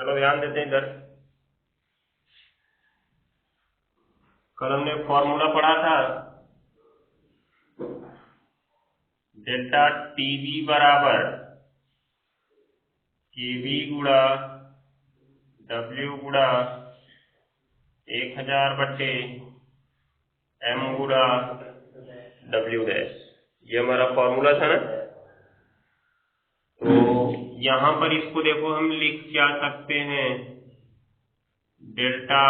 चलो ध्यान देते हैं इधर। कल हमने फॉर्मूला पढ़ा था, डेल्टा टीवी बराबर केवी गुणा डब्ल्यू गुणा 1000 बटे एम गुणा डब्ल्यू डैश। ये हमारा फॉर्मूला था ना। तो यहां पर इसको देखो हम लिख क्या सकते हैं, डेल्टा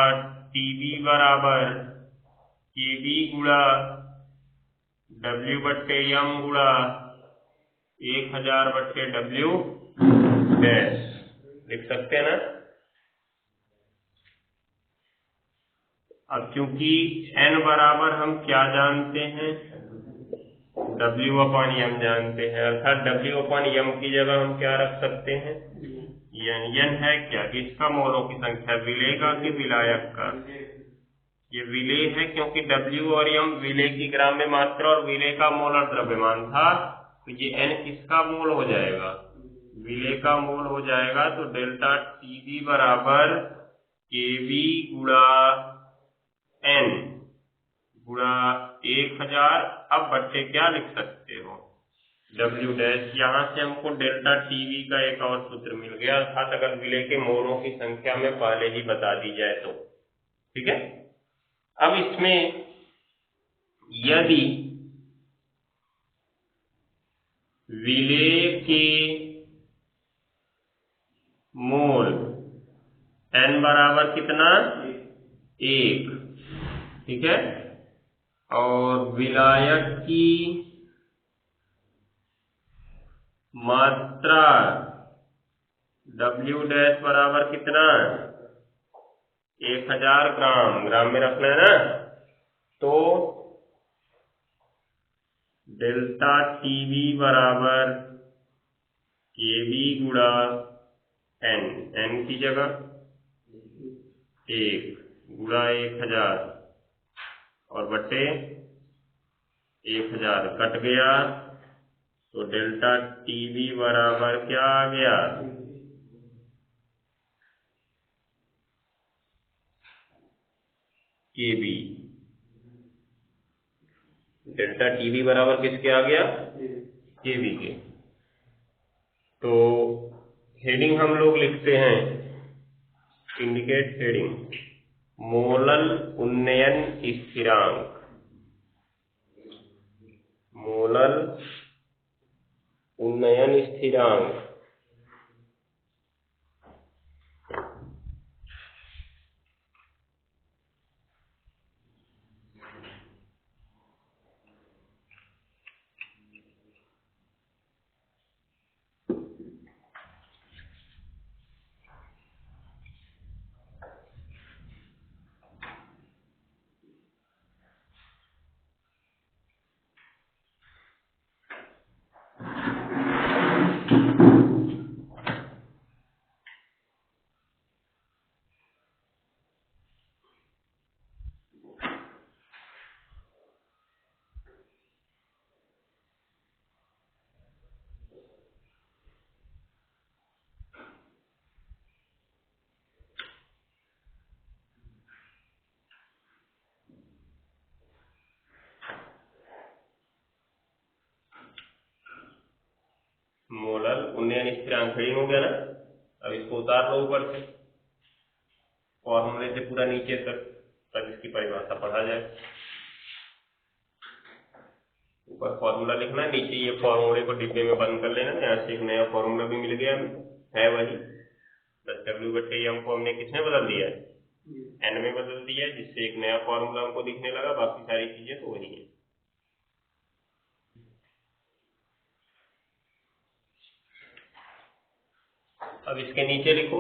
टीवी बराबर केवी गुणा डब्ल्यू बट्टे एम गुणा 1000 बट्टे डब्ल्यू डैश लिख सकते हैं ना। अब क्योंकि n बराबर हम क्या जानते हैं, W अपॉन m जानते हैं, अर्थात W अपॉन m की जगह हम क्या रख सकते हैं, n है क्या, किसका, मोलों की संख्या, विलेय का कि विलायक का। ये विलेय है क्योंकि W और m विलेय की ग्राम्य मात्रा और विलेय का मोलर द्रव्यमान था, तो ये n किसका मोल हो जाएगा, विलेय का मोल हो जाएगा। तो डेल्टा टीवी बराबर केवी गुणा n गुणा 1000, अब बट्टे क्या लिख सकते हो, डब्ल्यू डैश। यहां से हमको डेल्टा टीवी का एक और सूत्र मिल गया, अर्थात अगर विलेय के मोलों की संख्या में पहले ही बता दी जाए तो ठीक है। अब इसमें यदि विलेय के मोल n बराबर कितना, 1, ठीक है, और विलायक की मात्रा W डैश बराबर कितना, 1000 ग्राम, ग्राम में रखना है ना। तो डेल्टा टीवी बराबर केवी गुणा n की जगह 1 गुणा 1000 और बटे 1000 कट गया, तो डेल्टा टीवी बराबर क्या आ गया, केवी। डेल्टा टीवी बराबर किसके आ गया, केवी के। तो हेडिंग हम लोग लिखते हैं, इंडिकेट हेडिंग, मोलल उन्नयन स्थिरांक, मोलल उन्नयन स्थिरांक। मोलल उन्नयन स्थिरांक हेडिंग हो गया ना। अब इसको उतार लो ऊपर से, फॉर्मूले से पूरा नीचे तक, तब इसकी परिभाषा पढ़ा जाए। ऊपर फॉर्मूला लिखना है, नीचे ये फॉर्मूले को डिब्बे में बंद कर लेना। यहाँ से एक नया फॉर्मूला भी मिल गया है वही, बस डब्ल्यू बटे एम को हमने किसमें बदल दिया है, एन में बदल दिया है, जिससे एक नया फॉर्मूला हमको दिखने लगा, बाकी सारी चीजें तो वही है। अब इसके नीचे लिखो,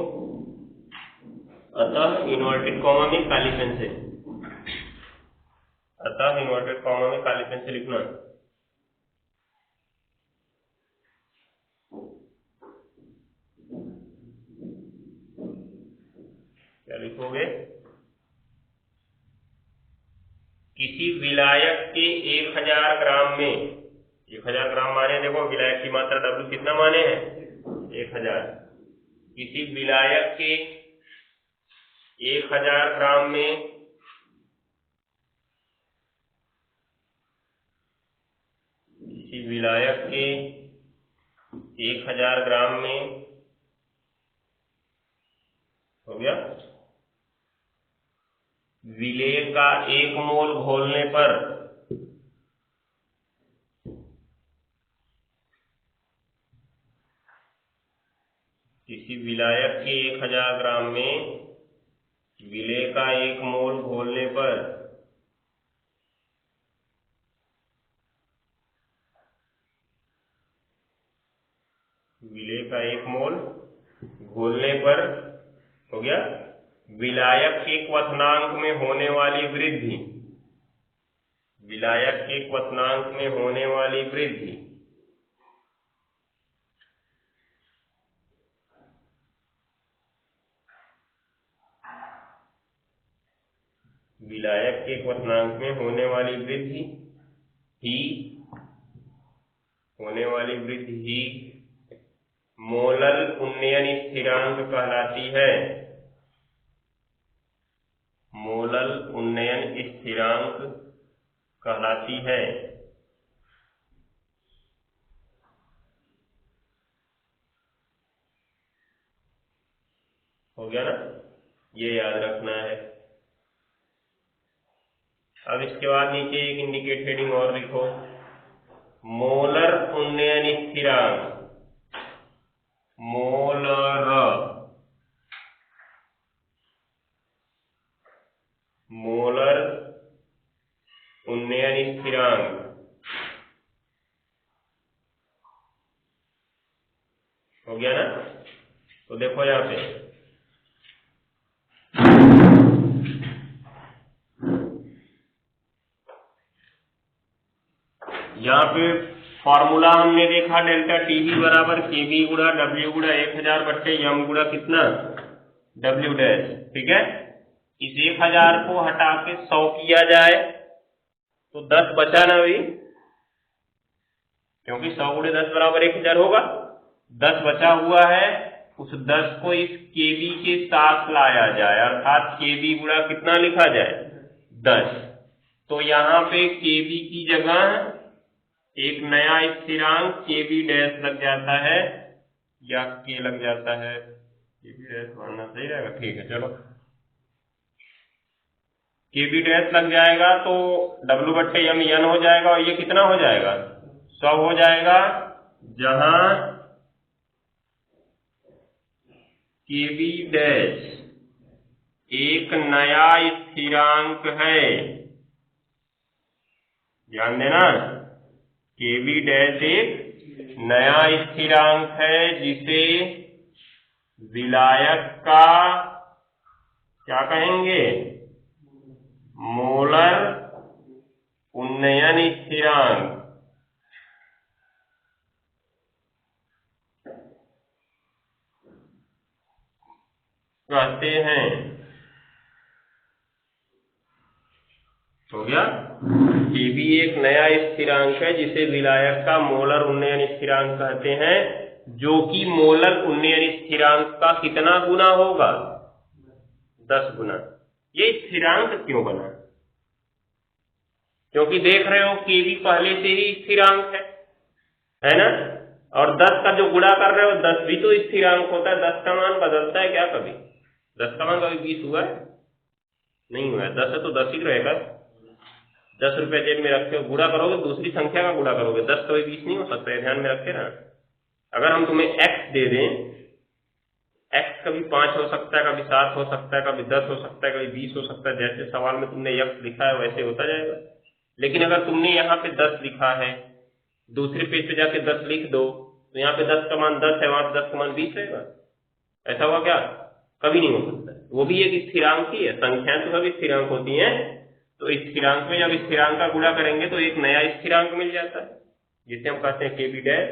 अतः इन्वर्टेड कॉमा में काली पेन से, अतः इन्वर्टेड कॉमा में काली पेन से लिखना। क्या लिखोगे, किसी विलायक के 1000 ग्राम में, 1000 ग्राम माने, देखो विलायक की मात्रा W कितना माने हैं, 1000, किसी विलायक के 1000 ग्राम में किसी विलायक के 1000 ग्राम में हो गया, विलेय का 1 मोल घोलने पर किसी विलायक के 1000 ग्राम में विलेय का 1 मोल घोलने पर विलेय का 1 मोल घोलने पर हो गया, विलायक के क्वथनांक में होने वाली वृद्धि, विलायक के क्वथनांक में होने वाली वृद्धि विलायक के क्वथनांक में होने वाली वृद्धि ही मोलल उन्नयन स्थिरांक कहलाती है। मोलल उन्नयन स्थिरांक कहलाती है। हो गया ना, ये याद रखना है। अब इसके बाद नीचे एक इंडिकेट हेडिंग और लिखो, मोलर उन्नयन स्थिरांक, मोलर उन्नयन स्थिरांक। हो गया ना, तो देखो यहां पे फॉर्मूला हमने देखा डेल्टा टीबी बराबर केबी गुणा डब्ल्यू गुणा 1000 बट्टे एम गुणा कितना डब्ल्यू डैश। ठीक है, इस 1000 को हटा के 100 किया जाए तो 10 बचा ना भाई, क्योंकि 100 गुणे 10 बराबर 1000 होगा। 10 बचा हुआ है, उस 10 को इस केबी के साथ लाया जाए, अर्थात केबी गुणा कितना लिखा जाए 10। तो यहाँ पे केबी की जगह एक नया स्थिरांक केबी डैश लग जाता है, या के लग जाता है, केबी डैश मानना सही रहेगा। ठीक है, चलो केबी डैश लग जाएगा तो डब्ल्यू बट्टे एम एन हो जाएगा, और ये कितना हो जाएगा 100 हो जाएगा, जहां केबी डैश एक नया स्थिरांक है। ध्यान देना, केबी डैश एक नया स्थिरांक है जिसे विलायक का क्या कहेंगे, मोलर उन्नयन स्थिरांक कहते हैं। हो गया, केबी एक नया स्थिरांक है जिसे विलायक का मोलर उन्नयन स्थिरांक कहते हैं, जो कि मोलर उन्नयन स्थिरांक का कितना गुना होगा 10 गुना। ये स्थिरांक क्यों बना, क्योंकि देख रहे हो केबी पहले से ही स्थिरांक है ना, और 10 का जो गुणा कर रहे हो 10 भी तो स्थिरांक होता है। 10 का मान बदलता है क्या कभी? 10 का मान कभी 20 हुआ है? नहीं हुआ है। 10 है तो 10 ही रहेगा। 10 रुपए जेब में रखे हो, गुणा करोगे दूसरी संख्या का गुणा करोगे, 10 कभी 20 नहीं हो सकता है, ध्यान में रखे ना। अगर हम तुम्हें x दे दें, x कभी 5 हो सकता है, कभी 7 हो सकता है, कभी 10 हो सकता है, कभी 20 हो सकता है, जैसे सवाल में तुमने x लिखा है वैसे होता जाएगा। लेकिन अगर तुमने यहाँ पे 10 लिखा है, दूसरे पेज पे जाके 10 लिख दो, तो यहाँ पे 10 का मान 10 है, वहां पे 10 का मान 20 रहेगा। ऐसा हुआ क्या? कभी नहीं हो सकता। वो भी एक स्थिरांक ही है, संख्याएं तो सभी स्थिरांक होती हैं। तो स्थिरांक में जब स्थिरांक का गुणा करेंगे तो एक नया स्थिरांक मिल जाता है, जिसे हम कहते हैं केबी डैश।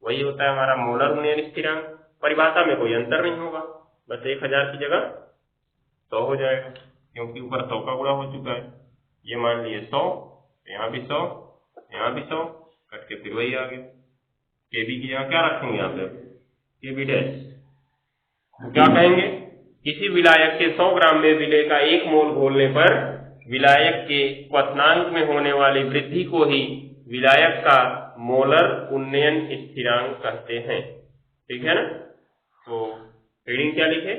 वही होता है हमारा मोलर उन्नयन स्थिरांक। परिभाषा में कोई अंतर नहीं होगा, बस 1000 की जगह 100 हो जाएगा, क्योंकि ऊपर 100 का गुणा हो चुका है। ये मान लिए 100, यहाँ भी 100, यहाँ भी 100, कट के फिर वही आ गया। केबी की जगह क्या रखेंगे यहाँ पे? केबी डैश। तो क्या कहेंगे, किसी विलायक के 100 ग्राम में विलेय का 1 मोल घोलने पर विलायक के क्वथनांक में होने वाली वृद्धि को ही विलायक का मोलर उन्नयन स्थिरांक कहते हैं। ठीक है ना। तो हेडिंग क्या लिखे,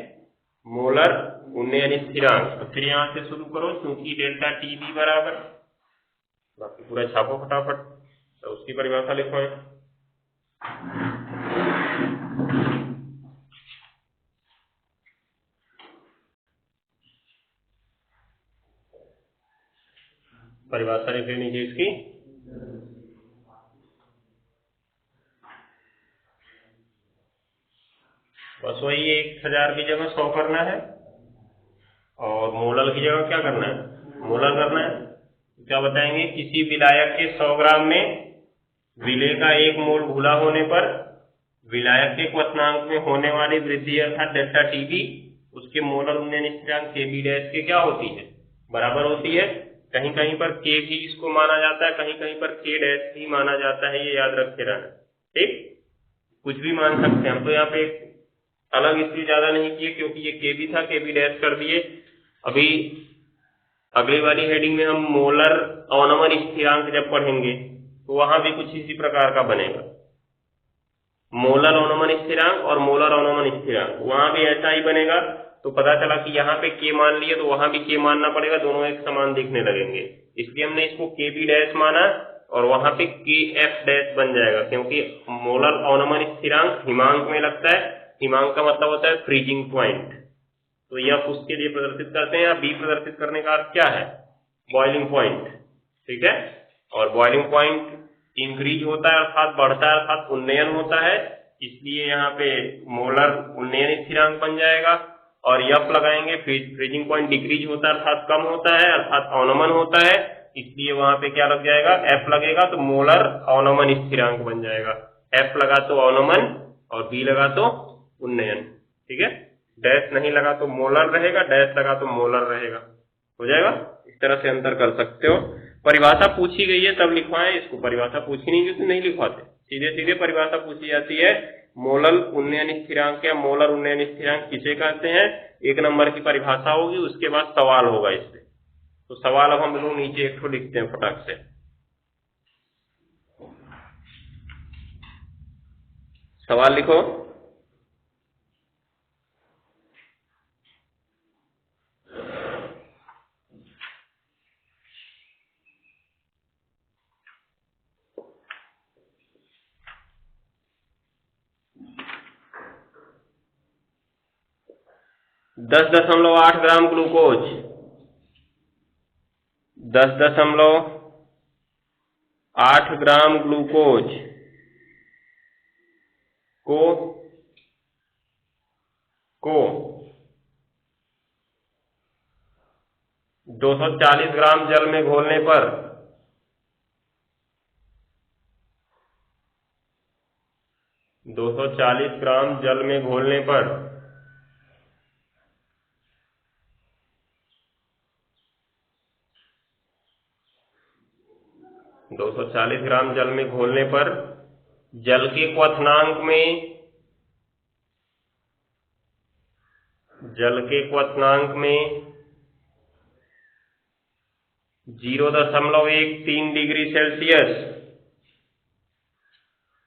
मोलर उन्नयन स्थिरांक। तो फिर यहां से शुरू करो, क्योंकि डेल्टा टी बी बराबर, बाकी पूरा छापो फटाफट, तो उसकी परिभाषा लिखो। परिभाषा लिख लेनी चाहिए इसकी। बस वही 1000 की जगह 100 करना है और मोलर की जगह क्या करना है, मोलर करना है। क्या बताएंगे, किसी विलायक के 100 ग्राम में विलेय का 1 मोल घुला होने पर विलायक के क्वथनांक में होने वाली वृद्धि अर्थात डेल्टा टीबी उसके मोलर उन्नयन स्थिरांक के बी डैश के क्या होती है, बराबर होती है। कहीं कहीं पर के भी इसको माना जाता है, कहीं कहीं पर के डैश भी माना जाता है, ये याद रखे रहना। ठीक, कुछ भी मान सकते हैं हम। तो यहाँ पे अलग इसलिए ज्यादा नहीं किए क्योंकि ये के भी था, के बी डैश कर दिए। अभी अगली वाली हेडिंग में हम मोलर अवनमन स्थिरांक जब पढ़ेंगे तो वहां भी कुछ इसी प्रकार का बनेगा, मोलर अवनमन स्थिरांक और मोलर अवनमन स्थिरांक, वहां भी ऐसा ही बनेगा। तो पता चला कि यहाँ पे के मान लिए तो वहां भी के मानना पड़ेगा, दोनों एक समान दिखने लगेंगे, इसलिए हमने इसको के बी डैश माना और वहां पे के एफ डैश बन जाएगा, क्योंकि मोलर अवनमन स्थिरांक हिमांक में लगता है। हिमांक का मतलब होता है फ्रीजिंग पॉइंट, तो यह उसके लिए प्रदर्शित करते हैं। या बी प्रदर्शित करने का अर्थ क्या है, बॉइलिंग पॉइंट। ठीक है, और बॉइलिंग पॉइंट इंक्रीज होता है अर्थात बढ़ता है अर्थात उन्नयन होता है, इसलिए यहाँ पे मोलर उन्नयन स्थिरांक बन जाएगा। और यफ लगाएंगे, फ्रीजिंग पॉइंट डिक्रीज होता है अर्थात कम होता है अर्थात अवनमन होता है, इसलिए वहां पे क्या लग जाएगा, एफ लगेगा, तो मोलर अवनमन स्थिरांक बन जाएगा। एफ लगा तो अवनमन और बी लगा तो उन्नयन। ठीक है, डैश नहीं लगा तो मोलर रहेगा, डैश लगा तो मोलर रहेगा, हो जाएगा। इस तरह से अंतर कर सकते हो। परिभाषा पूछी गई है तब लिखवाएं इसको, परिभाषा पूछी नहीं गई तो नहीं लिखवाते, सीधे सीधे परिभाषा पूछी जाती है। मोलर उन्नयन स्थिरांक या मोलर उन्नयन स्थिरांक किसे कहते हैं, 1 नंबर की परिभाषा होगी, उसके बाद सवाल होगा इससे। तो सवाल अब हम लोग नीचे एक ठो लिखते हैं फटाक से। सवाल लिखो। दस 10.8 ग्राम ग्लूकोज, 10.8 ग्राम ग्लूकोज को 240 ग्राम जल में घोलने पर 240 ग्राम जल में घोलने पर 240 ग्राम जल में घोलने पर जल के क्वथनांक में 0.13 degree Celsius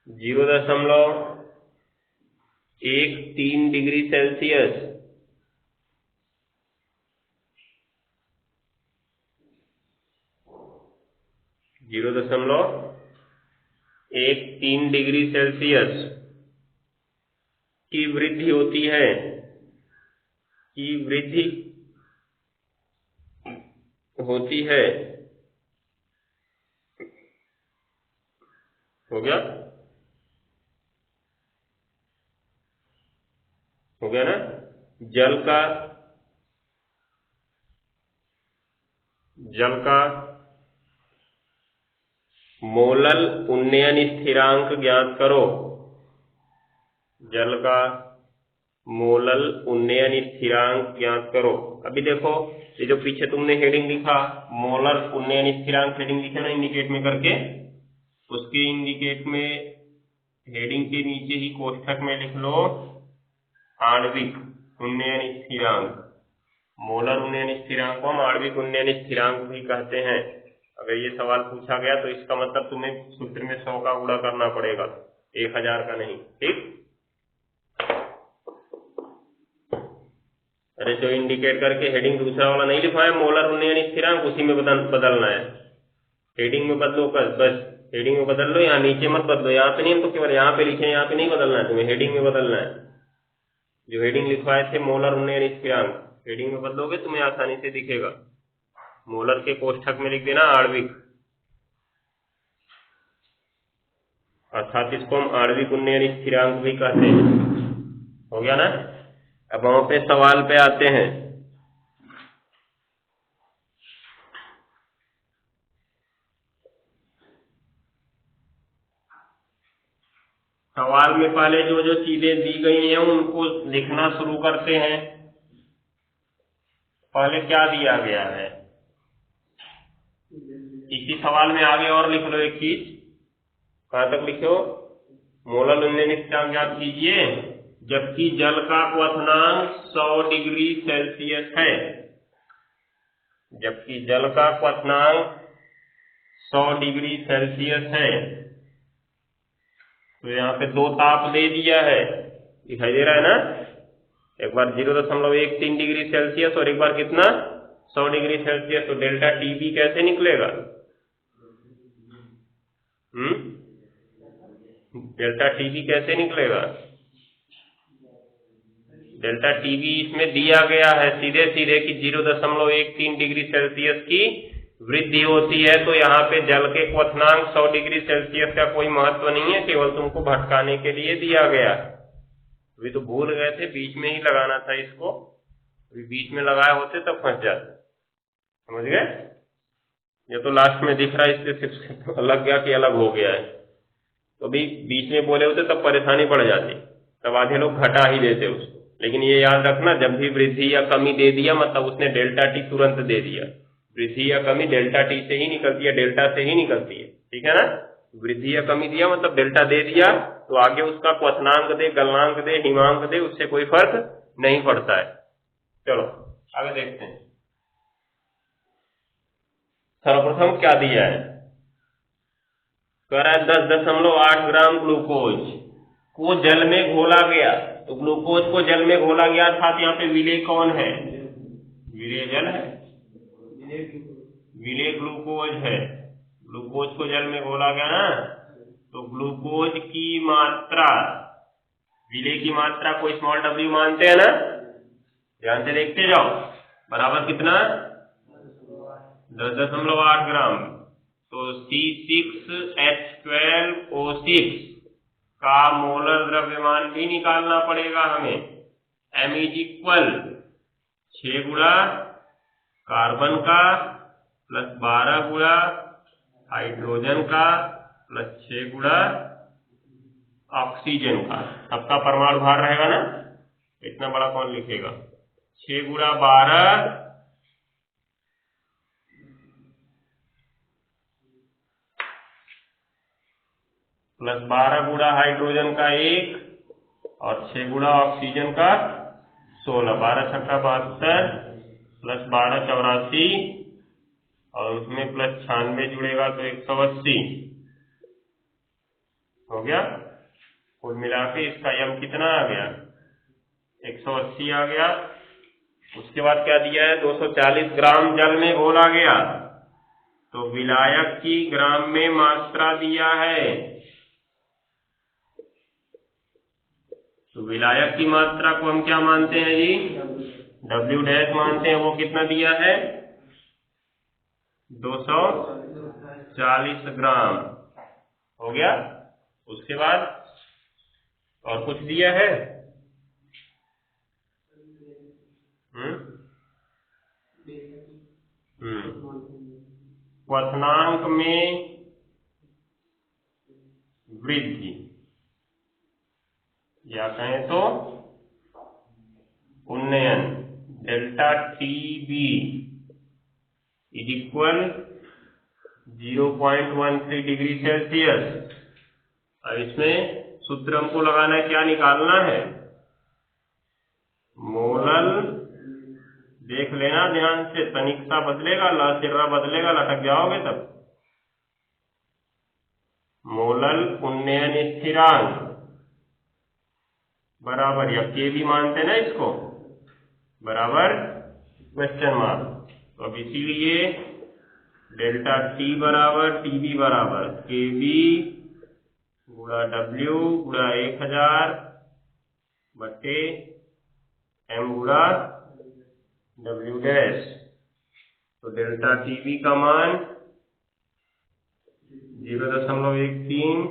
0.13 degree Celsius 0.13 degree Celsius की वृद्धि होती है, हो गया ना। जल का मोलर उन्नयन स्थिरांक ज्ञात करो। जल का मोलर उन्नयन स्थिरांक ज्ञात करो। अभी देखो ये जो पीछे तुमने हेडिंग लिखा मोलर उन्नयन स्थिरांक, हेडिंग लिखा ना इंडिकेट में करके, उसके इंडिकेट में हेडिंग के नीचे ही कोष्ठक में लिख लो आणविक उन्नयन स्थिरांक, मोलर उन्नयन स्थिरांक को हम आणविक उन्नयन स्थिरांक भी कहते हैं। अगर ये सवाल पूछा गया तो इसका मतलब तुम्हें सूत्र में 100 का गुणा करना पड़ेगा, 1000 का नहीं। ठीक, अरे जो इंडिकेट करके हेडिंग दूसरा वाला नहीं लिखा है मोलर उन्नयन स्थिरांक, उसी में बदलना है। हेडिंग में बदलो, बस हेडिंग में बदल लो, यहाँ नीचे मत बदलो। यहाँ पे नहीं, हम तो केवल यहाँ पे लिखे, यहाँ पे नहीं बदलना है तुम्हें, हेडिंग में बदलना है। जो हेडिंग लिखवाए थे मोलर उन्नयन स्थिरांक, हेडिंग में बदलोगे तुम्हें आसानी से दिखेगा। मोलर के कोष्ठक में लिख देना आणविक, अर्थात इसको हम आणविक उन्नयन स्थिरांक भी कहते हैं। हो गया ना। अब वहां पे सवाल पे आते हैं। सवाल में पहले जो जो चीजें दी गई हैं उनको लिखना शुरू करते हैं। पहले क्या दिया गया है, इसी सवाल में आगे और लिख लो एक चीज। कहां तक लिखो, मोलर उन्नयन स्थिरांक याद कीजिए, जबकि जल का क्वथनांक 100 डिग्री सेल्सियस है, जबकि जल का क्वथनांक 100 डिग्री सेल्सियस है। तो यहाँ पे दो ताप दे दिया है, दिखाई दे रहा है ना। एक बार 0.13 डिग्री सेल्सियस और एक बार कितना 100 डिग्री सेल्सियस। तो डेल्टा टीबी कैसे निकलेगा? डेल्टा टीबी कैसे निकलेगा? डेल्टा टीबी इसमें दिया गया है सीधे सीधे कि 0.13 डिग्री सेल्सियस की वृद्धि होती है। तो यहाँ पे जल के क्वथनांक 100 डिग्री सेल्सियस का कोई महत्व नहीं है, केवल तुमको भटकाने के लिए दिया गया। अभी तो भूल गए थे, बीच में ही लगाना था इसको, अभी बीच में लगाए होते तब फंस जाते। समझ गए? ये तो लास्ट में दिख रहा है, इससे सिर्फ अलग गया कि अलग हो गया है। तो अभी बीच में बोले होते तब परेशानी बढ़ जाती, तब आधे लोग घटा ही देते उसको। लेकिन ये याद रखना, जब भी वृद्धि या कमी दे दिया मतलब उसने डेल्टा टी तुरंत दे दिया। वृद्धि या कमी डेल्टा टी से ही निकलती है, डेल्टा से ही निकलती है। ठीक है ना। वृद्धि या कमी दिया मतलब डेल्टा दे दिया, तो आगे उसका क्वथनांक दे, गलनांक दे, हिमांक दे, उससे कोई फर्क नहीं पड़ता है। चलो आगे देखते हैं। सर्वप्रथम क्या दिया है, कह रहा है 10.8 ग्राम ग्लूकोज को जल में घोला गया। तो ग्लूकोज को जल में घोला गया अर्थात यहाँ पे विलेय कौन है? विलेय जल है, विलेय ग्लूकोज है। ग्लूकोज को जल में घोला गया ना, तो ग्लूकोज की मात्रा, विलेय की मात्रा को स्मॉल w मानते हैं ना, ध्यान से देखते जाओ, बराबर कितना 10.8 ग्राम। तो C6H12O6 का मोलर द्रव्यमान भी निकालना पड़ेगा हमें। M = 6 गुणा कार्बन का प्लस 12 गुणा हाइड्रोजन का प्लस 6 गुणा ऑक्सीजन का। सबका परमाणु भार रहेगा ना, इतना बड़ा कौन लिखेगा। 6 गुणा 12 प्लस 12 गुणा हाइड्रोजन का 1 और 6 गुणा ऑक्सीजन का 16। 12 छक्का 72 प्लस 12 84 और उसमें प्लस 96 जुड़ेगा तो 180 हो गया। कुल मिला के इसका यम कितना आ गया, 180 आ गया। उसके बाद क्या दिया है, 240 ग्राम जल में घोला गया। तो विलायक की ग्राम में मात्रा दिया है, तो विलायक की मात्रा को हम क्या मानते हैं जी, W' मानते हैं। वो कितना दिया है, 240 ग्राम हो गया। उसके बाद और कुछ दिया है, क्वथनांक में वृद्धि या कहें तो उन्नयन, डेल्टा टीबी = 0.13 डिग्री सेल्सियस। अब इसमें सूत्र हमको लगाना है, क्या निकालना है, मोलल, देख लेना ध्यान से, तनिक सा बदलेगा, लसिर्रा बदलेगा, लटक जाओगे तब। मोलल उन्नयन स्थिरांक बराबर, या के भी मानते ना इसको, बराबर क्वेश्चन मार्क। तो अब इसीलिए डेल्टा टी बराबर टीबी बराबर के बी गुणा डब्ल्यू गुणा 1000 बटे एम गुणा डब्ल्यू डैश। तो डेल्टा टीबी का मान 0.13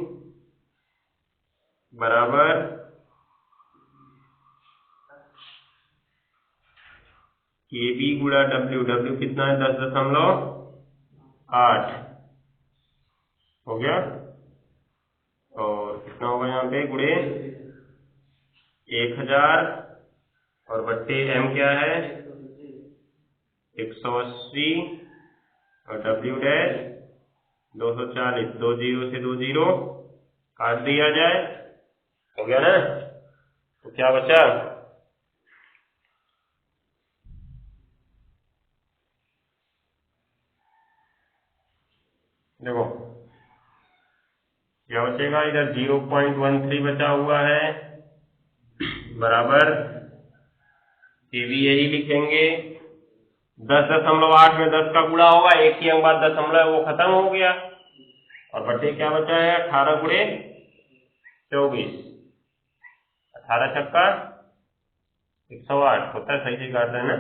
बराबर के बी गुणा डब्ल्यू, डब्ल्यू कितना है 10.8 हो गया, और कितना होगा यहाँ पे गुणे 1000 और बट्टे एम क्या है 180 और डब्ल्यू डैश 240, 2 जीरो से 2 जीरो काट दिया जाए, हो गया ना। तो क्या बचा, देखो क्या बचेगा, इधर 0.13 बचा हुआ है बराबर के भी यही लिखेंगे, 10.8 में 10 का गुणा होगा, एक ही अंक बाद दशमलव वो खत्म हो गया, और बटे क्या बचा है 18 गुणे 24, 18 छक्का 108 होता है, सही से काटना है ना।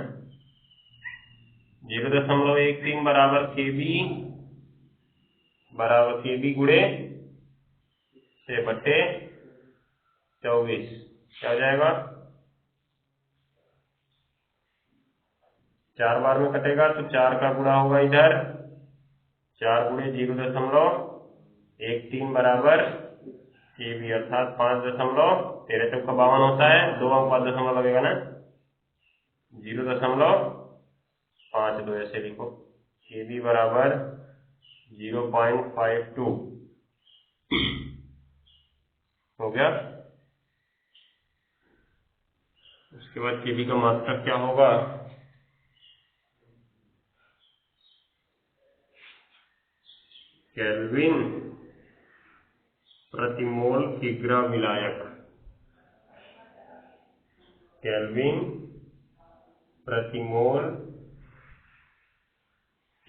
0.13 बराबर के बी गुणे से बटे 24, क्या हो जाएगा, 4 बार में कटेगा तो 4 का गुणा होगा इधर, 4 गुणे 0.13 बराबर के बी अर्थात 5.13 चौका 52 होता है, 2 अंक बाद दशमलव लगेगा ना, 0.52 ऐसे लिखो, के बी बराबर 0.52 हो गया। उसके बाद के बी का मात्रक क्या होगा, केल्विन प्रति मोल कीग्रा विलायक, केल्विन प्रति मोल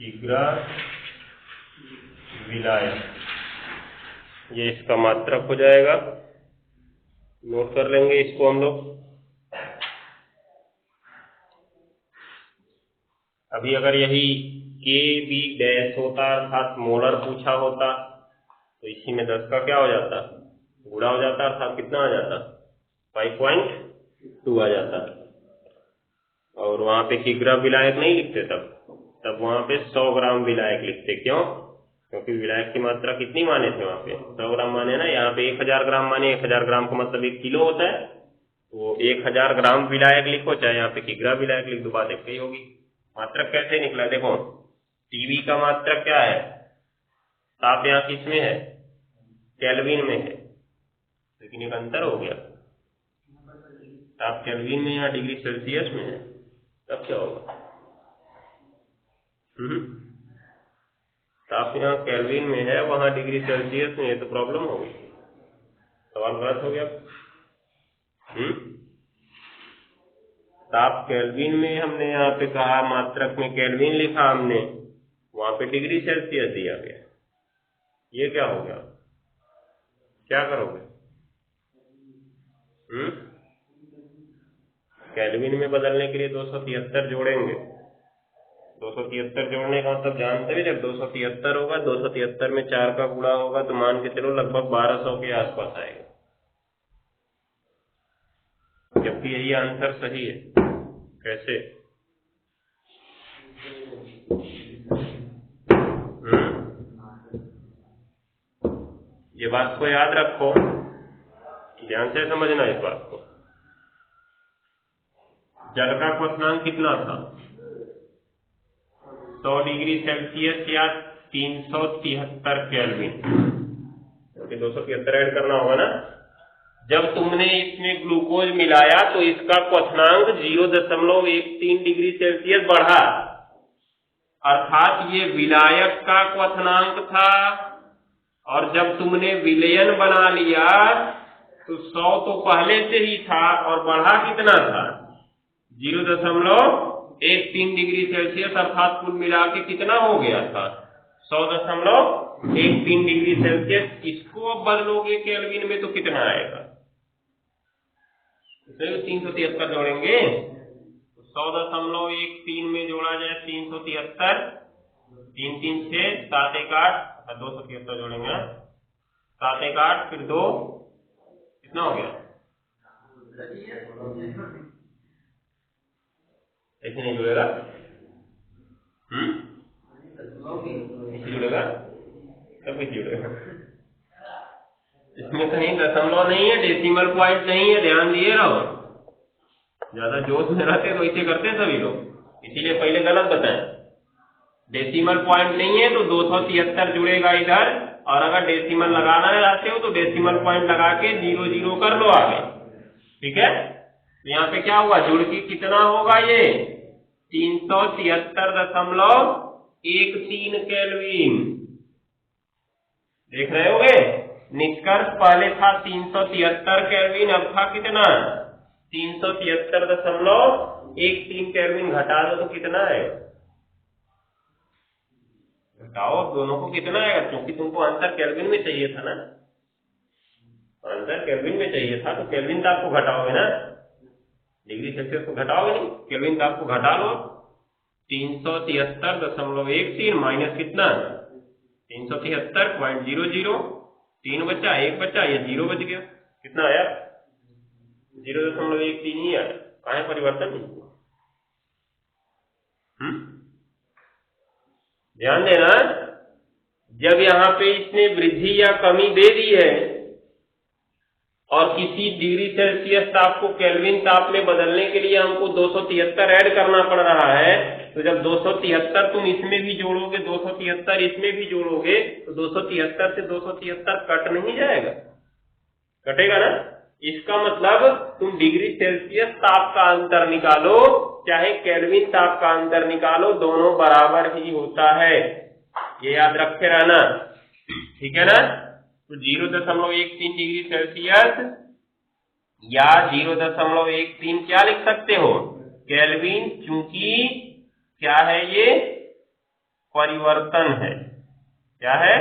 कीग्रा विलायक, ये इसका मात्रक हो जाएगा, नोट कर लेंगे इसको हम लोग। अभी अगर यही के बी डैश होता अर्थात मोलर पूछा होता तो इसी में 10 का क्या हो जाता, गुणा हो जाता, अर्थात कितना आ जाता 5.2 आ जाता, और वहां पे किग्रा विलायक नहीं लिखते, तब वहां पे 100 ग्राम विलायक लिखते। क्यों, क्योंकि विलायक की मात्रा कितनी माने थे वहां पे 100 ग्राम माने ना, यहाँ पे 1000 ग्राम माने, 1000 ग्राम का मतलब 1 किलो होता है, तो 1000 ग्राम विलायक लिखो, चाहे यहाँ पे किग्रा विलायक लिख दो, बात एक ही होगी। मात्रक कैसे निकला, देखो टीवी का मात्रक क्या है, ताप यहाँ किस में है, केल्विन में है, लेकिन एक अंतर हो गया, ताप केल्विन में या डिग्री सेल्सियस में है, तब क्या होगा, ताप यहाँ केल्विन में है, वहां डिग्री सेल्सियस में है, तो प्रॉब्लम होगी, सवाल गलत हो गया। ताप केल्विन में हमने यहाँ पे कहा, मात्रक में केल्विन लिखा हमने, वहां पे डिग्री सेल्सियस दिया गया, ये क्या हो गया, क्या करोगे, केल्विन में बदलने के लिए 273 जोड़ेंगे, 273 जोड़ने का मतलब जानते हैं, जब 273 होगा, 273 में 4 का गुणा होगा, तो मान के चलो लगभग 1200 के आसपास आएगा, जबकि यही आंसर सही है। कैसे, ये बात को याद रखो, ध्यान से समझना इस बात को। जल का क्वथनांक कितना था 100 डिग्री सेल्सियस या 373 केल्विन, क्योंकि 273 ऐड करना होगा ना। जब तुमने इसमें ग्लूकोज मिलाया तो इसका क्वथनांक 0.13 डिग्री सेल्सियस बढ़ा, अर्थात ये विलायक का क्वथनांक था। और जब तुमने विलयन बना लिया तो 100 तो पहले से ही था और बढ़ा कितना था? 0.13 डिग्री सेल्सियस, अर्थात कुल मिला के कितना हो गया था? 100.13 डिग्री सेल्सियस। इसको अब बदलोगे केल्विन में तो कितना आएगा? 373 जोड़ेंगे, 100.13 में जोड़ा जाए 373, 3 3 6, 7 1 8, 273 जोड़ेंगे, 7 1 8, फिर 2, कितना हो गया? ऐसे नहीं जुड़ेगा, जुड़ेगा, सब कुछ जुड़ेगा। इसमें कहीं दशमलव नहीं है, डेसिमल पॉइंट नहीं है, ध्यान दिए रहो। ज्यादा जोश में रहते तो इसे करते सभी लोग, इसीलिए पहले गलत बताएं। डेसिमल पॉइंट नहीं है तो 273 जुड़ेगा इधर, और अगर डेसिमल लगाना चाहते हो तो डेसिमल पॉइंट लगा के 0 0 कर लो आगे, ठीक है। तो यहाँ पे क्या हुआ? जुड़ के कितना होगा ये? 373.13 केल्विन। देख रहे होगे, निष्कर्ष पहले था 373 केल्विन, अब था कितना? 373.13 केल्विन। घटा दो तो कितना है? घटाओ दोनों को, कितना आएगा? क्योंकि तुमको आंसर केल्विन में चाहिए था ना, आंसर केल्विन में चाहिए था, तो केल्विन तो आपको घटाओगे ना, डिग्री सेल्सियस को घटाओगे नहीं, केल्विन तो आपको घटा लो। 373.13 माइनस कितना? 373.00, 3 बचा, 1 बचा, ये 0 बच गया, कितना आया? 0.13 ही आया। कहाँ है परिवर्तन? ध्यान देना, जब यहाँ पे इसने वृद्धि या कमी दे दी है और किसी डिग्री सेल्सियस ताप को केल्विन ताप में बदलने के लिए हमको 273 ऐड करना पड़ रहा है, तो जब 273 तुम इसमें भी जोड़ोगे, 273 इसमें भी जोड़ोगे, तो 273 से 273 कट नहीं जाएगा? कटेगा ना। इसका मतलब तुम डिग्री सेल्सियस ताप का अंतर निकालो चाहे केल्विन ताप का अंतर निकालो, दोनों बराबर ही होता है, ये याद रखे रहना, ठीक है ना। तो 0.13 डिग्री सेल्सियस या 0.13 क्या लिख सकते हो? केल्विन, चूंकि क्या है ये? परिवर्तन है। क्या है?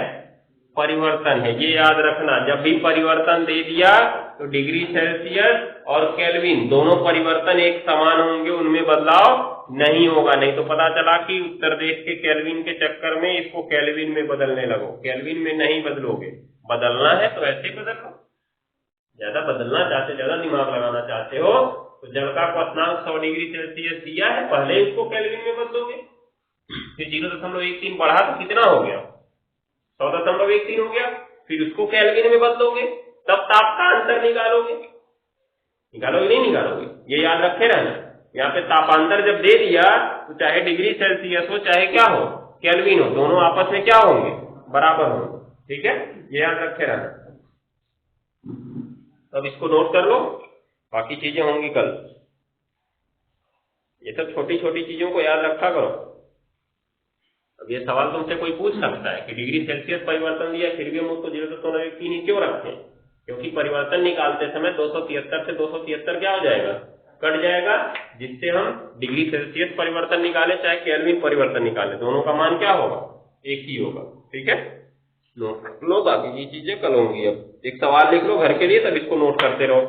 परिवर्तन है, ये याद रखना। जब भी परिवर्तन दे दिया तो डिग्री सेल्सियस और केल्विन दोनों परिवर्तन एक समान होंगे, उनमें बदलाव नहीं होगा। नहीं तो पता चला कि उत्तर देश के केल्विन के चक्कर में इसको केल्विन में बदलने लगो, केल्विन में नहीं बदलोगे। बदलना है तो ऐसे बदल लो, ज्यादा बदलना चाहते, ज्यादा दिमाग लगाना चाहते हो तो जल का क्वथनांक 100 डिग्री सेल्सियस दिया है, पहले उसको केल्विन में बदलोगे, फिर 0.13 बढ़ा तो कितना हो गया? 100.13 हो गया, फिर उसको केल्विन में बदलोगे, तब ताप का अंतर निकालोगे। निकालोगे नहीं निकालोगे? ये याद रखे रहना। यहाँ पे तापांतर जब दे दिया तो चाहे डिग्री सेल्सियस हो चाहे क्या हो, केल्विन हो, दोनों आपस में क्या होंगे? बराबर होंगे, ठीक है, ये याद रखे रहना। अब इसको नोट कर लो, बाकी चीजें होंगी कल। ये सब छोटी छोटी चीजों को याद रखा करो। अब ये सवाल तुमसे कोई पूछ सकता है कि डिग्री सेल्सियस परिवर्तन दिया फिर भी हम उसको 0.13 ही क्यों रखें? क्योंकि परिवर्तन निकालते समय 273 से 273 क्या हो जाएगा? कट जाएगा, जिससे हम डिग्री सेल्सियस परिवर्तन निकाले चाहे केल्विन परिवर्तन निकाले, दोनों का मान क्या होगा? एक ही होगा, ठीक है। नोट लो, बाकी की चीजें कल होंगी। अब एक सवाल लिख लो घर के लिए, तब इसको नोट करते रहो।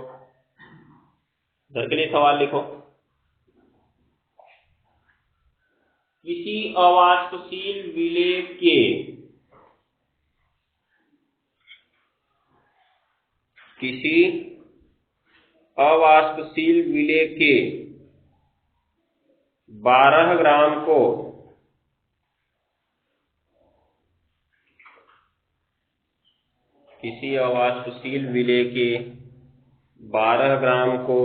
घर के लिए सवाल लिखो। किसी अवाष्पशील विलेय के अवाष्पशील विलेय के 12 ग्राम को किसी अवाष्पशील विलेय के 12 ग्राम को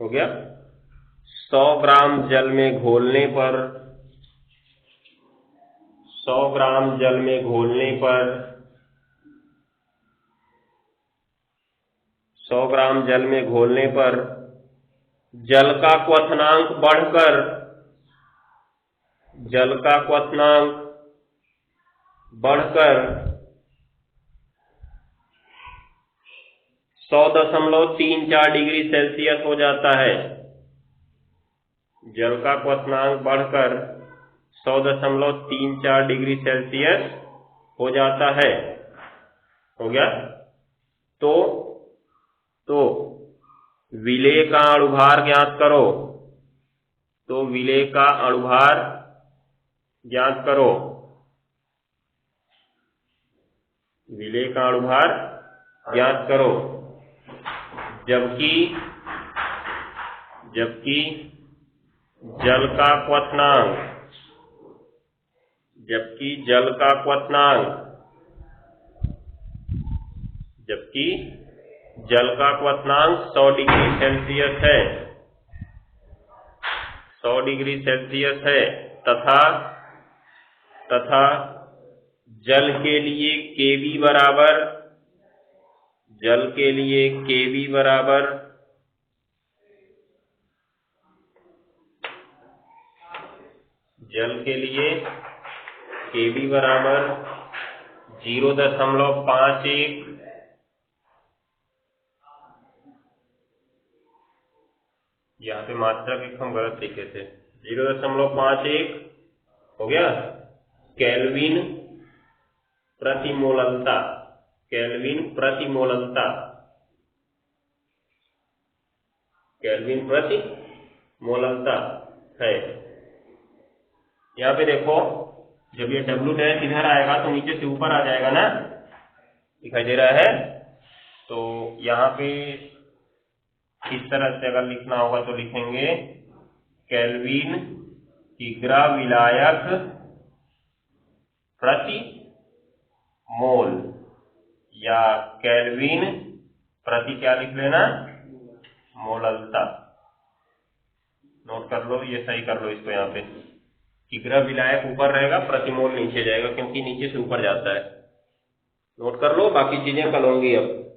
हो गया 100 ग्राम जल में घोलने पर 100 ग्राम जल में घोलने पर 100 ग्राम जल में घोलने पर जल का क्वथनांक बढ़कर 100.34 डिग्री सेल्सियस हो जाता है। जल का क्वथनांक बढ़कर 100.34 डिग्री सेल्सियस हो जाता है। हो गया। तो विलेय का अणुभार ज्ञात करो। तो विलेय का अणुभार ज्ञात करो। विलेय का अणुभार ज्ञात करो। जबकि जल का क्वथनांक 100 डिग्री सेल्सियस है। 100 डिग्री सेल्सियस है तथा जल के लिए केवी बराबर 0.51। यहाँ पे मात्रा भी हम गलत लिखे थे। 0.51 हो गया केल्विन प्रति मोललता। है। यहाँ पे देखो, जब ये W डैश इधर आएगा तो नीचे से ऊपर आ जाएगा ना, दिखाई दे रहा है। तो यहाँ पे इस तरह से अगर लिखना होगा तो लिखेंगे केल्विन किग्रा विलायक प्रति मोल, या केल्विन प्रति क्या लिख लेना, मोललता। नोट कर लो, ये सही कर लो इसको। यहाँ पे किग्रा विलायक ऊपर रहेगा, प्रति मोल नीचे जाएगा, क्योंकि नीचे से ऊपर जाता है। नोट कर लो, बाकी चीजें कल होंगी अब।